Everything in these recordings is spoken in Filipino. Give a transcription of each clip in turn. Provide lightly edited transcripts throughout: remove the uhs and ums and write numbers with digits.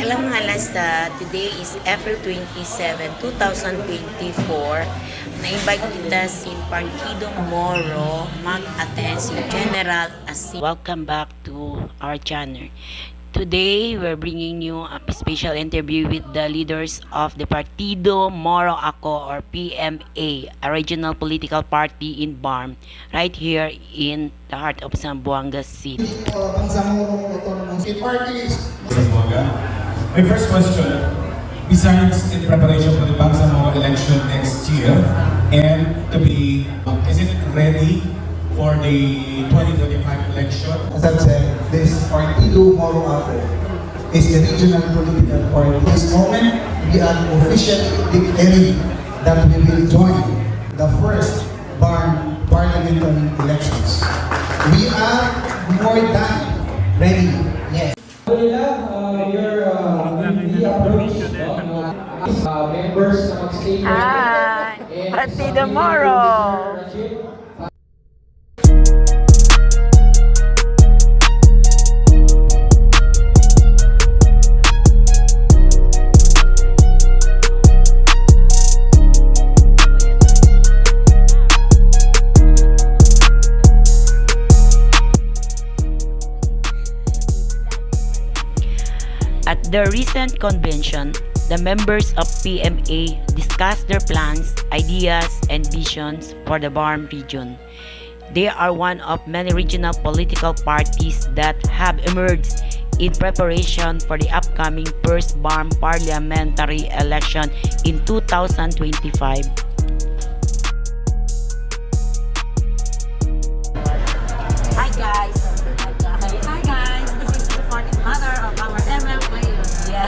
Hello mga lasta, today is April 27, 2024. Na-invite kita si Partido Moro mag-attend si General Asin. Welcome back to our channel. Today, we're bringing you a special interview with the leaders of the Partido Moro Ako or PMA, a regional political party in BARM, right here in the heart of Zamboanga City. My first question, besides in preparation for the Bangsamoro election next year, and to be, is it ready for the 2025 election? As I've said, this Partido Moro Ako is the regional political party. At this moment, we are officially declaring that we will join the first BARM parliamentary elections. We are more than ready. Yes. Members na mag-stay Partido Moro! At the recent convention, the members of PMA discussed their plans, ideas, and visions for the BARM region. They are one of many regional political parties that have emerged in preparation for the upcoming first BARM parliamentary election in 2025. Hi guys! This is the supporting mother of our ML players. Yeah.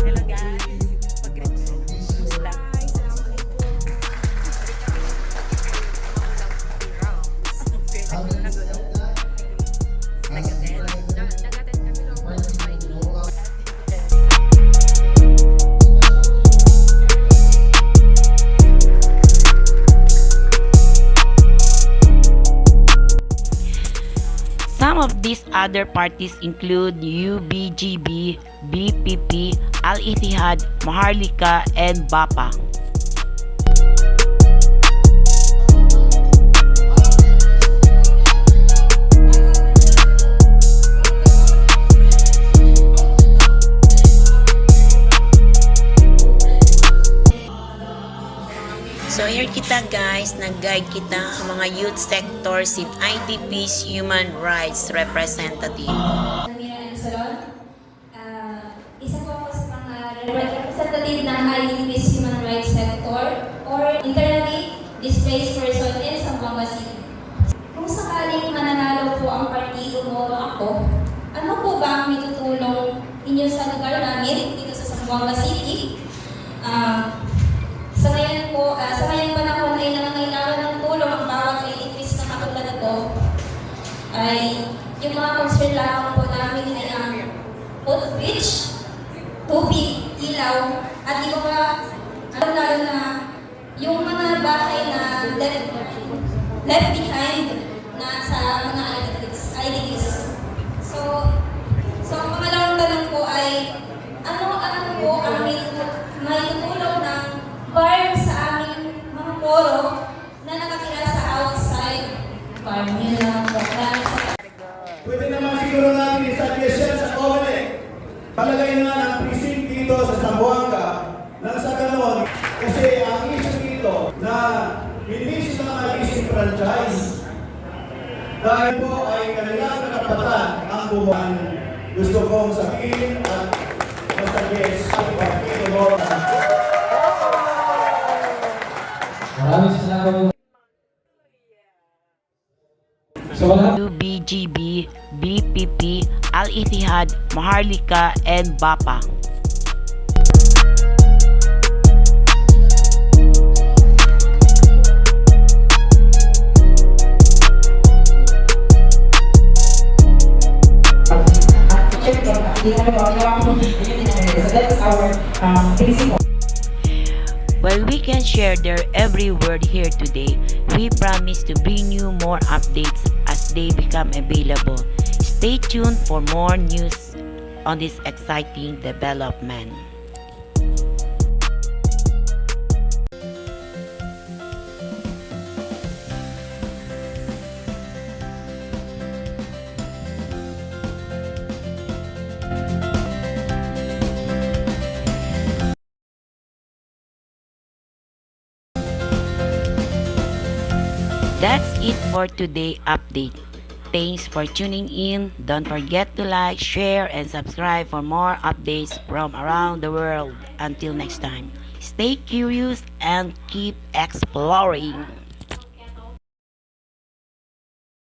Hello guys. Some of these other parties include UBGB, BPP, Al-Ittihad, Maharlika, and BAPA. So here kita guys, nag-guide kita ang mga youth sectors in IDP's Human Rights Representative. Isa po ako sa mga representative ng IDP's Human Rights Sector or internally displaced person in Zamboanga City. Kung sakaling mananalo po ang Partido Moro Ako, ano po ba ang itutulong ninyo sa lugar namin dito sa Zamboanga City? Sa ngayong panahon ay nangangailangan ng tulong ang bawat IDPs na katulad ito ay yung mga concern lamang po namin ay ang footbridge, tubig, ilaw, at iba pa, lalo na yung mga bahay na left behind na sa mga IDPs. So ang pangalawang tanong po ay ano po ang may tulong ng BARM sa aming mga Moro na nakatira sa outside BARM. Yun lang po. Pwede naman siguro natin isa-suggest sa comment. Palagay na ng precinct dito sa Zamboanga nang sa ganon. Kasi ang issue dito na hindi sila mag-isip franchise. Dahil po ay kanilang karapatan ang buwan. Gusto kong sabihin at mag-suggest ang Partido Moro. Maraming salamat. UBGB, BPP, Al-Ittihad, Maharlika, and BAPA. While we can share their every word here today, we promise to bring you more updates as they become available. Stay tuned for more news on this exciting development. That's it for today update. Thanks for tuning in. Don't forget to like, share, and subscribe for more updates from around the world. Until next time, stay curious and keep exploring.